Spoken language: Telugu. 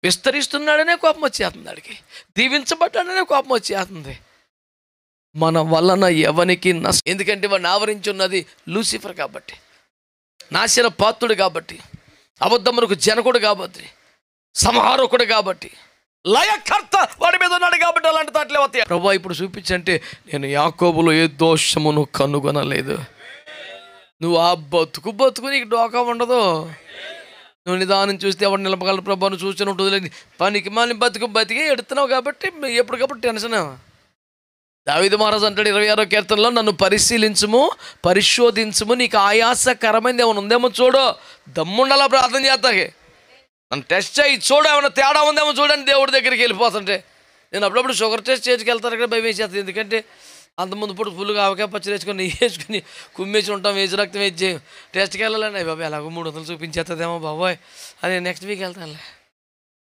విస్తరిస్తున్నాడనే కోపం వచ్చేస్తుంది వాడికి, దీవించబడ్డాడనే కోపం వచ్చేస్తుంది. మన వలన ఎవనికి ఎందుకంటే వాడిని ఆవరించి ఉన్నది లూసిఫర్ కాబట్టి, నాశన పాత్రుడు కాబట్టి, అబద్ధములకు జనకుడు కాబట్టి, సంహారకుడు కాబట్టి, లయకర్త వాడి మీద ఉన్నాడు కాబట్టి అలాంటి తాట్లే వస్తాయి. ప్రభువా ఇప్పుడు చూపించంటే, నేను యాకోబులో ఏ దోషమును కనుగొనలేదు. నువ్వు ఆ బతుకు నీకు డోకా ఉండదు. నువ్వు నిదానం చూస్తే ఎవరు నిలబగల ప్రభావం చూస్తూనే ఉంటుంది. లేదు పనికి మళ్ళీ బతికి ఎడుతున్నావు కాబట్టి ఎప్పటికప్పుడు టెన్షన్. దావీదు మహారాజు అంటాడు 26వ కీర్తనలో, నన్ను పరిశీలించుము, పరిశోధించుము, నీకు ఆయాసకరమైనది ఏమైనా ఉందేమో చూడు. దమ్ముండాలా ప్రార్థన చేస్తాకి, నన్ను టెస్ట్ చేయి, చూడు ఏమైనా తేడా ఉందేమో చూడండి. దేవుడి దగ్గరికి వెళ్ళిపోతుంటే నేను అప్పుడప్పుడు షుగర్ టెస్ట్ చేసుకు వెళ్తాను కదా, భయం వేసేస్తుంది. ఎందుకంటే అంతకుముందు పూట ఫుల్గా ఆవకాయ పచ్చడి వేసుకొని వేసుకుని కుమ్మేసి ఉంటాం, వేసి రక్తం వేసి టెస్ట్కి వెళ్ళాలండి. బాబు ఎలాగో 300 చూపించేస్తుందేమో బాబోయ్, అదే నెక్స్ట్ వీక్ వెళ్తానులే.